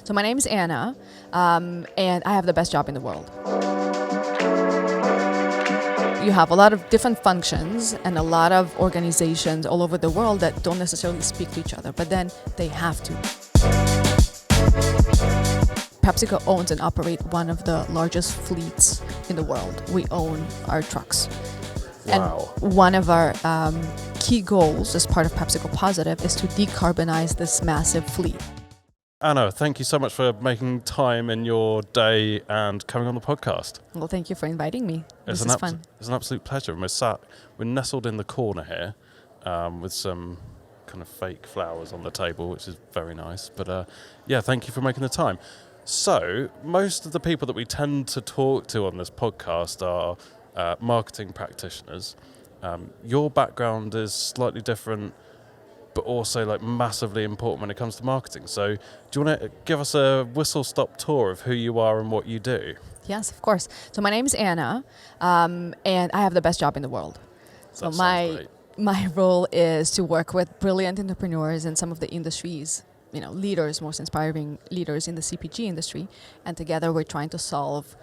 So my name is Anna, and I have the best job in the world. You have a lot of different functions and a lot of organizations all over the world that don't necessarily speak to each other, but then they have to. Pepsico owns and operates one of the largest fleets in the world. We own our trucks. Wow. And one of our key goals as part of PepsiCo Positive is to decarbonize this massive fleet. Anna, thank you so much for making time in your day and coming on the podcast. Well, thank you for inviting me. This is fun. It's an absolute pleasure. We're nestled in the corner here with some kind of fake flowers on the table, which is very nice. But thank you for making the time. So, most of the people that we tend to talk to on this podcast are marketing practitioners. Your background is slightly different, but also like massively important when it comes to marketing. So do you want to give us a whistle-stop tour of who you are and what you do? Yes, of course. So my name is Anna, and I have the best job in the world. So my role is to work with brilliant entrepreneurs in some of the industries, leaders, most inspiring leaders in the CPG industry, and together we're trying to solve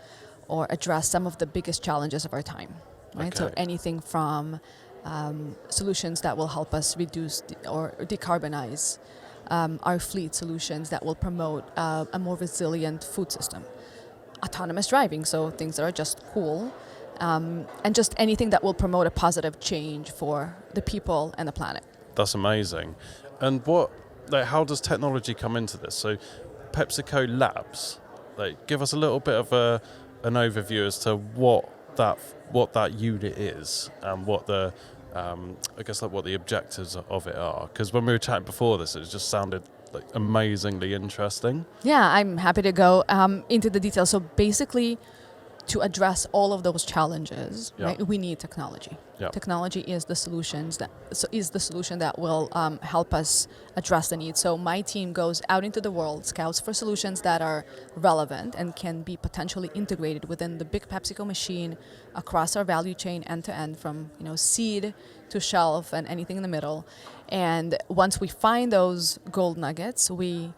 or address some of the biggest challenges of our time, right? Okay. So anything from solutions that will help us reduce or decarbonize our fleet, solutions that will promote a more resilient food system, autonomous driving, so things that are just cool, and just anything that will promote a positive change for the people and the planet. That's amazing. And how does technology come into this? So PepsiCo Labs, give us a little bit of an overview as to what that unit is and what the what the objectives of it are. Because when we were chatting before this, it just sounded like amazingly interesting. Yeah, I'm happy to go into the details. So basically, to address all of those challenges, right, we need technology. Yep. Technology is the solution that will help us address the needs. So my team goes out into the world, scouts for solutions that are relevant and can be potentially integrated within the big PepsiCo machine across our value chain end to end, from seed to shelf and anything in the middle. And once we find those gold nuggets, we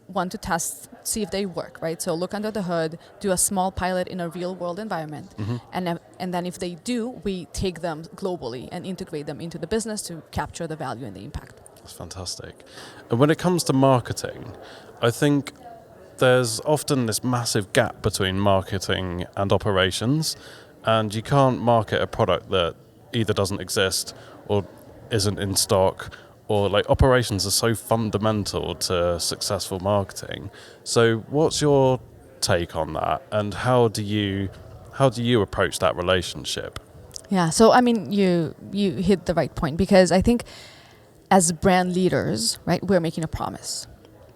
want to test, see if they work, right? So look under the hood, do a small pilot in a real world environment, and then if they do, we take them globally and integrate them into the business to capture the value and the impact. That's fantastic. And when it comes to marketing, I think there's often this massive gap between marketing and operations, and you can't market a product that either doesn't exist or isn't in stock, or operations are so fundamental to successful marketing. So what's your take on that, and how do you approach that relationship? Yeah, so I mean, you hit the right point, because I think as brand leaders, right, we're making a promise.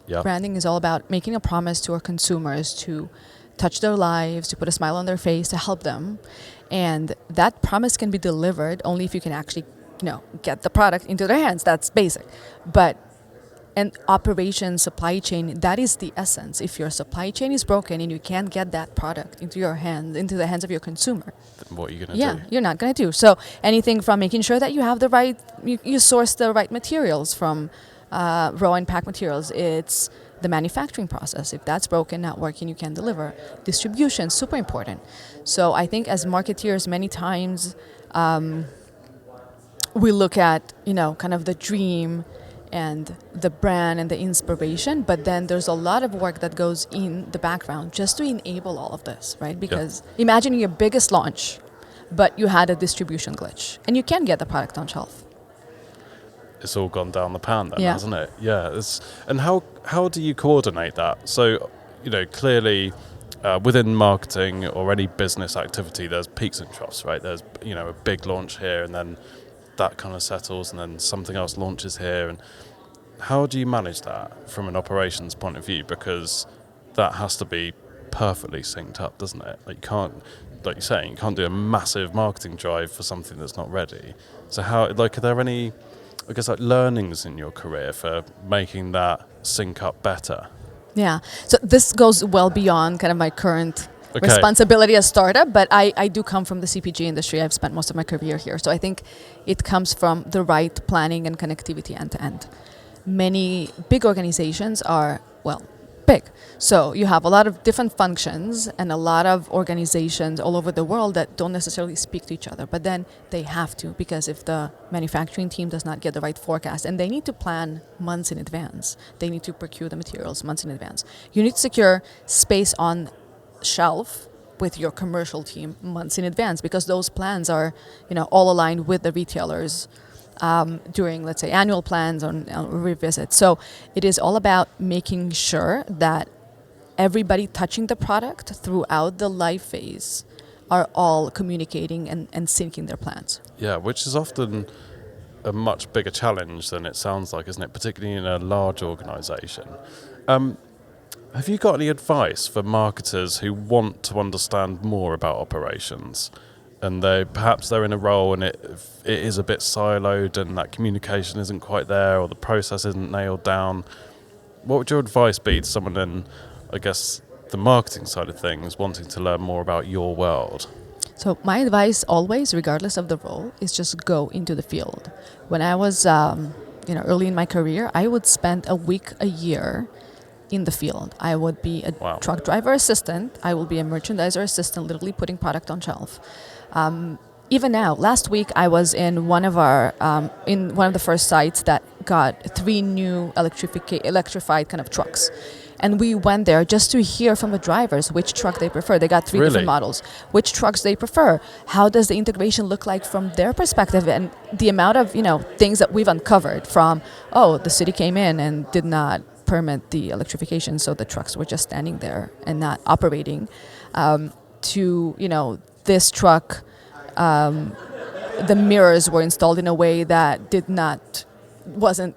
Yeah. Branding is all about making a promise to our consumers to touch their lives, to put a smile on their face, to help them. And that promise can be delivered only if you can actually get the product into their hands. That's basic. But an operation, supply chain, that is the essence. If your supply chain is broken and you can't get that product into your hands, into the hands of your consumer, then what are you going to do? Yeah, you're not going to do. So anything from making sure that you have the right, you source the right materials from raw and pack materials. It's the manufacturing process. If that's broken, not working, you can't deliver. Distribution, super important. So I think as marketeers, many times, we look at, kind of the dream and the brand and the inspiration, but then there's a lot of work that goes in the background just to enable all of this, right? Because imagine your biggest launch, but you had a distribution glitch and you can't get the product on shelf. It's all gone down the pan then, hasn't it? Yeah. And how do you coordinate that? So, clearly within marketing or any business activity, there's peaks and troughs, right? There's, a big launch here, and then that kind of settles, and then something else launches here. And how do you manage that from an operations point of view? Because that has to be perfectly synced up, doesn't it? You can't, like you're saying, you can't do a massive marketing drive for something that's not ready. So are there any, learnings in your career for making that sync up better? Yeah. So this goes well beyond kind of my current responsibility as startup, but I do come from the CPG industry. I've spent most of my career here. So I think it comes from the right planning and connectivity end to end. Many big organizations are, big. So you have a lot of different functions and a lot of organizations all over the world that don't necessarily speak to each other, but then they have to, because if the manufacturing team does not get the right forecast, and they need to plan months in advance, they need to procure the materials months in advance. You need to secure space on shelf with your commercial team months in advance, because those plans are, all aligned with the retailers during, let's say, annual plans or revisit. So it is all about making sure that everybody touching the product throughout the life phase are all communicating and syncing their plans. Yeah, which is often a much bigger challenge than it sounds like, isn't it? Particularly in a large organisation. Have you got any advice for marketers who want to understand more about operations, and they're in a role and it is a bit siloed and that communication isn't quite there, or the process isn't nailed down? What would your advice be to someone in, I guess, the marketing side of things, wanting to learn more about your world? So my advice always, regardless of the role, is just go into the field. When I was early in my career, I would spend a week a year in the field. I would be a truck driver assistant. I will be a merchandiser assistant, literally putting product on shelf. Even now, last week I was in one of the first sites that got 3 new electrified kind of trucks. And we went there just to hear from the drivers which truck they prefer. They got 3 different models. Which trucks they prefer. How does the integration look like from their perspective? And the amount of, things that we've uncovered from, the city came in and did not permit the electrification, so the trucks were just standing there and not operating, to, this truck, the mirrors were installed in a way that wasn't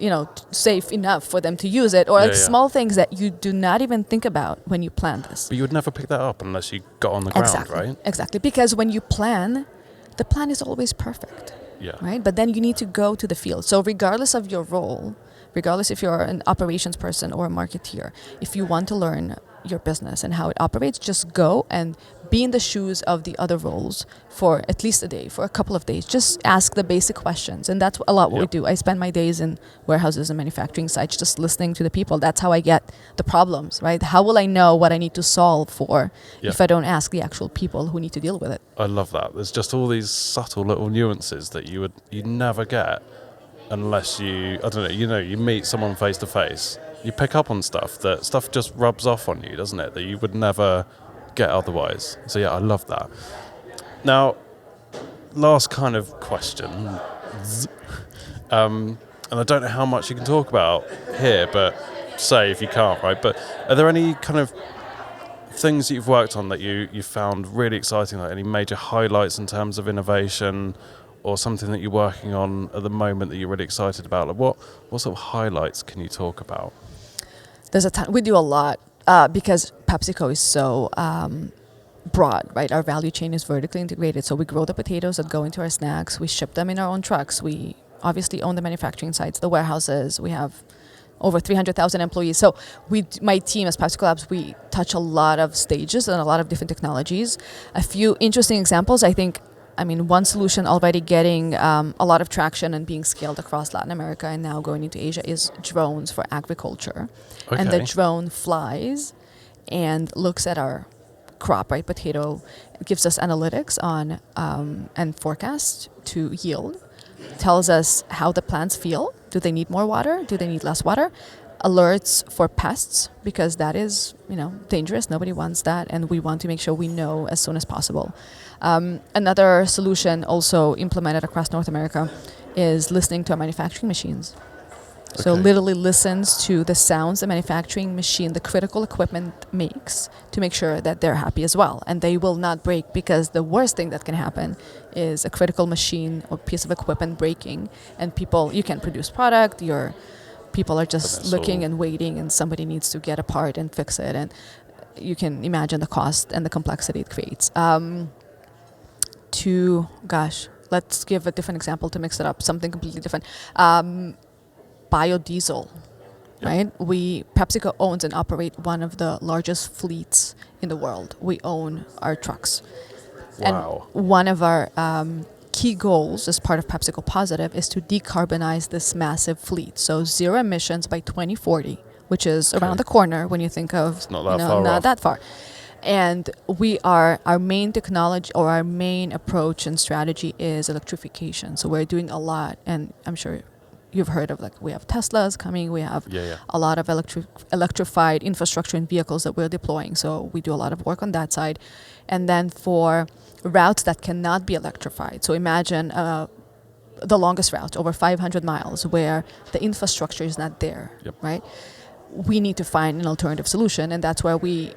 safe enough for them to use it, or small things that you do not even think about when you plan this. But you would never pick that up unless you got on the ground, right? Exactly, because when you plan, the plan is always perfect, right? But then you need to go to the field. So regardless of your role, regardless if you're an operations person or a marketeer, if you want to learn your business and how it operates, just go and be in the shoes of the other roles for at least a day, for a couple of days. Just ask the basic questions. And that's a lot what we do. I spend my days in warehouses and manufacturing sites just listening to the people. That's how I get the problems, right? How will I know what I need to solve for if I don't ask the actual people who need to deal with it? I love that. There's just all these subtle little nuances that you'd never get unless you meet someone face to face. You pick up on stuff just rubs off on you, doesn't it? That you would never get otherwise. So yeah, I love that. Now, last kind of question, and I don't know how much you can talk about here, but say if you can't, right? But are there any kind of things that you've worked on that you found really exciting, like any major highlights in terms of innovation, or something that you're working on at the moment that you're really excited about? Like what sort of highlights can you talk about? There's a ton. We do a lot because PepsiCo is so broad, right? Our value chain is vertically integrated. So we grow the potatoes that go into our snacks. We ship them in our own trucks. We obviously own the manufacturing sites, the warehouses. We have over 300,000 employees. So my team as Pepsico Labs, we touch a lot of stages and a lot of different technologies. A few interesting examples, one solution already getting a lot of traction and being scaled across Latin America and now going into Asia is drones for agriculture. Okay. And the drone flies and looks at our crop, right, potato. It gives us analytics on and forecasts to yield. Tells us how the plants feel. Do they need more water? Do they need less water? Alerts for pests, because that is, dangerous. Nobody wants that, and we want to make sure we know as soon as possible. Another solution also implemented across North America is listening to our manufacturing machines. Okay. So literally listens to the sounds the manufacturing machine, the critical equipment makes, to make sure that they're happy as well. And they will not break, because the worst thing that can happen is a critical machine or piece of equipment breaking, and you can't produce product, your people are just looking and waiting, and somebody needs to get a part and fix it. And you can imagine the cost and the complexity it creates. Let's give a different example to mix it up, something completely different. Biodiesel, right? PepsiCo owns and operate one of the largest fleets in the world. We own our trucks. Wow. And one of our key goals as part of PepsiCo Positive is to decarbonize this massive fleet. So 0 emissions by 2040. which is around the corner when you think of it's not that far not off. that far. And our main technology or our main approach and strategy is electrification. So we're doing a lot, and I'm sure you've heard of, like, we have Teslas coming, we have a lot of electrified infrastructure and vehicles that we're deploying. So we do a lot of work on that side. And then for routes that cannot be electrified, so imagine the longest route, over 500 miles, where the infrastructure is not there, right? We need to find an alternative solution, and that's where we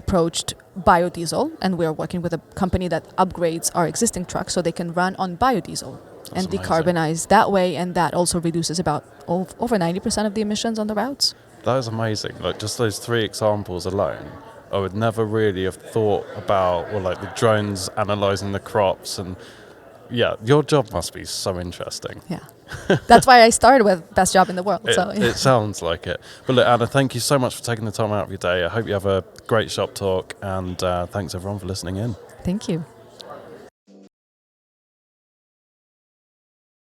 approached biodiesel, and we're working with a company that upgrades our existing trucks so they can run on biodiesel. That's and decarbonize that way, and that also reduces about over 90% of the emissions on the routes. That is amazing. Like, just those 3 examples alone, I would never really have thought about, or like the drones analysing the crops, and your job must be so interesting. Yeah. That's why I started with best job in the world. It sounds like it. But look, Anna, thank you so much for taking the time out of your day. I hope you have a great shop talk, and thanks everyone for listening in. Thank you.